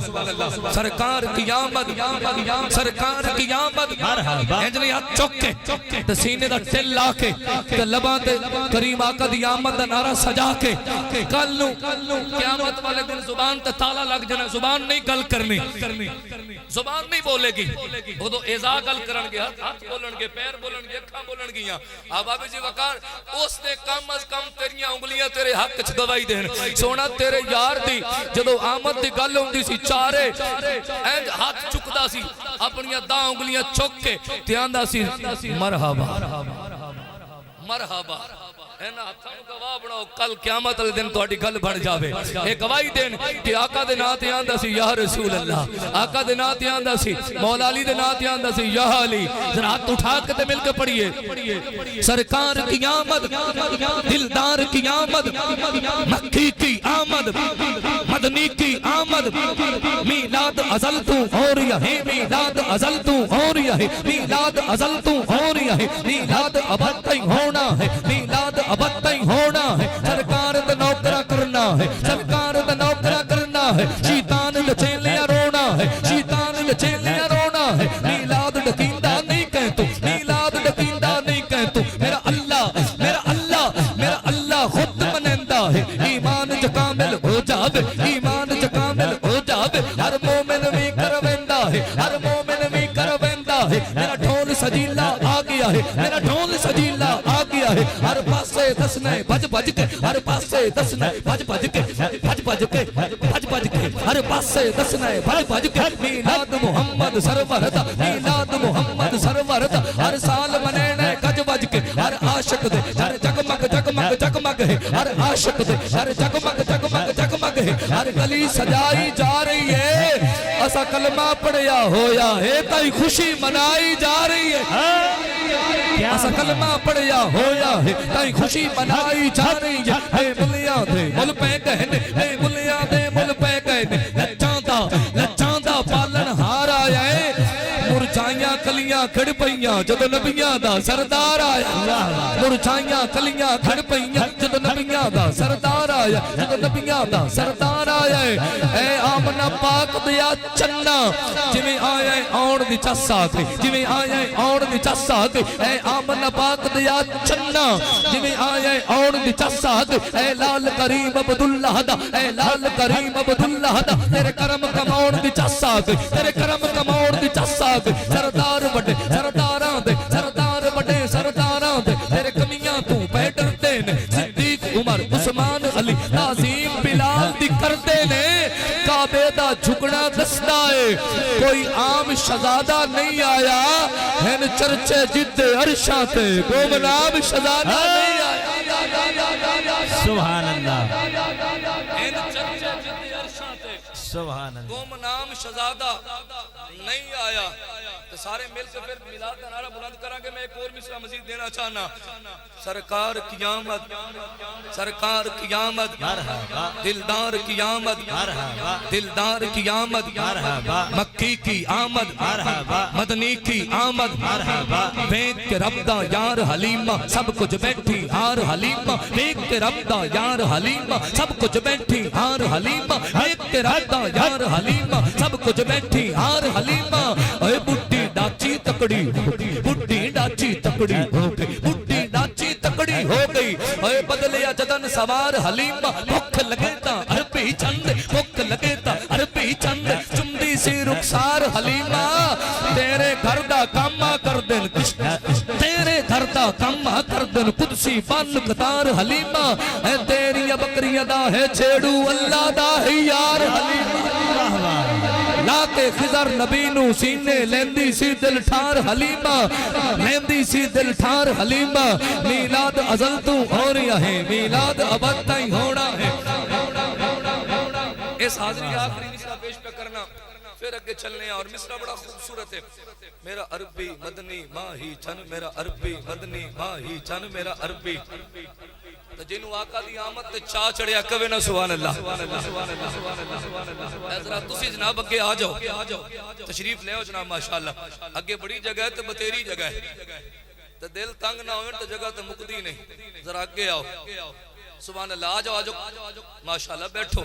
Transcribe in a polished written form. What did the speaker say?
سرکار کی آمد سرکار کی آمد انجلی ہاتھ چوکے تے سینے دا ٹل لا کے تے لباں تے کریم آقا دی آمد دا نعرہ سجا کے کل نو قیامت والے دن زبان تے تالا لگ جانا زبان نہیں گل کرنی زبان نہیں بولے گی وہ تو ایزا گل کرن گے ہاتھ بولن گے پیر بولن گے اکھاں بولن گیاں آبابی جی وقار اس نے کم از کم تیریاں انگلیاں تیرے حق چھ گواہی دین سونا تیرے یار دی جدو آمد دی گل ہوندی سی چارے اینج ہاتھ چکدا سی اپنیاں دا انگلیاں چک کے تیاندا سی مرحبا مرحبا اینا ہتھاں گواہ بناؤ کل قیامت والے دن تہاڈی گل بن جاوے اے گواہی دین کہ آقا دے نام تے آندا سی یا رسول اللہ آقا دے نام تے آندا سی مولا علی دے نام تے آندا سی یا علی ذرا ہاتھ اٹھا کے تے مل کے پڑھیے سرکار کی آمد دلدار کی آمد مکی کی آمد مدنی کی آمد میلاد ازل تو ہو رہا ہے میلاد ازل تو ہو رہا ہے میلاد ازل تو ہو رہا ہے میلاد ابد تک ہونا ہے میلاد ابد تک ہونا ہے سرکار دا نوکرہ کرنا ہے سرکار دا نوکرہ کرنا ہے شیطان لچیلیاں رونا ہے شیطان لچیلیاں رونا ہے میلاد ڈکیندہ نہیں کہہ تو میلاد ڈکیندہ نہیں کہہ تو میرا اللہ خود منندہ ہے ایمان جکامل ہو جاوے ایمان جکامل ہو جاوے ہر مومن بھی کروندہ ہے ہر مومن بھی کروندہ ہے میرا ڈھول سجیلہ آ گیا ہے میرا ڈھول سجیلہ آ گیا ہے ہر پاسے دسنے بج بج کے ہر پاسے دسنے بج بج کے بج بج کے بج بج کے ہر پاسے دسنے بج بج کے میلاد محمد سرور دا میلاد محمد سرور دا ہر سال منینے گج بج کے ہر عاشق دے ہر جگمگ جگمگ جگمگ ہے ہر عاشق دے ہر جگمگ جگمگ جگمگ ہے ہر گلی سجائی جا رہی ہے اسا کلمہ پڑھیا ہویا ہے تائی خوشی منائی جا رہی ہے اسا کلمہ پڑھیا ہویا ہے تائی خوشی منائی جا رہی ہے اے ملیاں دے مل پہ کہنے اے ملیاں دے مل پہ کہنے لچاں دا پالن ہار آیا ہے مرچائیاں کلیاں کھڑ پئیاں جدو نبیاں دا سردار آیا مرچائیاں کلیاں کھڑ پئیاں جدو نبیاں دا سردار آیا جدو نبیاں دا سردار آیا اے آمنہ پاک دیا چنہ جویں آیا ہے آن دی چسا کے جویں آیا ہے آن دی چسا کے اے آمنہ پاک دیا چنہ جویں آیا ہے آن دی چسا کے اے لال کریم عبداللہ دا اے لال کریم عبداللہ دا تیرے کرم کماؤن دی چسا کے تیرے کرم کماؤن دی چسا کے سردار بڑے سرداراں دے سردار بڑے سرداراں دے تیرے کمیاں تو بیٹر دینے صدیق عمر عثمان علی تعظیم بلال دی کر دینے کعبے دا جھکنا دستائے کوئی عام شہزادہ نہیں آیا ہن چرچے جد عرشاں تے گمنام شہزادہ نہیں آیا سبحان اللہ ہن چرچے جد عرشاں تے سبحان اللہ گمنام شہزادہ نہیں آیا تو سارے مل کے پھر میلاد کا نعرہ بلند کرا کہ میں ایک اور مصرع مزید دینا چاہنا سرکار کی آمد سرکار کی آمد دلدار کی آمد دلدار کی آمد مکی کی آمد مدنی کی آمد بیت کے رب دا یار حلیمہ سب کچھ بیٹھی ہار حلیمہ بیت کے رب دا یار حلیمہ سب کچھ بیٹھی ہار حلیمہ بیت کے رب دا یار حلیمہ سب کچھ بیٹھی ہار حلیمہ اے بڑھی ڈاچی تکڑی بڑھی ڈاچی تکڑی ہو گئی بڑھی ڈاچی تکڑی ہو گئی اے بدلیا جدن سوار حلیمہ بھوک لگیتا عربی چند بھوک لگیتا عربی چند چمدی سی رخسار حلیمہ تیرے گھر دا کاما کر دن تیرے گھر دا کاما کر دن قدسی بان قطار حلیمہ اے تیری بکریہ دا ہے چھیڑو اللہ دا ہے یار حلیمہ لاتے خضر نبی نو سینے لیندی سی دل ٹھار حلیمہ لیندی سی دل ٹھار حلیمہ میلاد ازل تو ہو رہا ہے میلاد ابد تائیں ہونا ہے اس حاضری آخری مصرع پیش پہ کرنا پھر اگے چلنے ہیں اور مصرع بڑا خوبصورت ہے میرا عربی مدنی ماہی چن میرا عربی مدنی ماہی چن میرا عربی جنہوں آقا دی آمد تے چاہ چڑھیا کبھی نہ سبحان اللہ حضرات تسی جناب اگے آ جاؤ تشریف لے ہو جناب ماشاءاللہ اگے بڑی جگہ ہے تے بتیری جگہ ہے تے دل تنگ نہ ہوئے تے جگہ تے مقدی نہیں ذرا اگے آؤ سبحان اللہ آ جاؤ ماشاءاللہ بیٹھو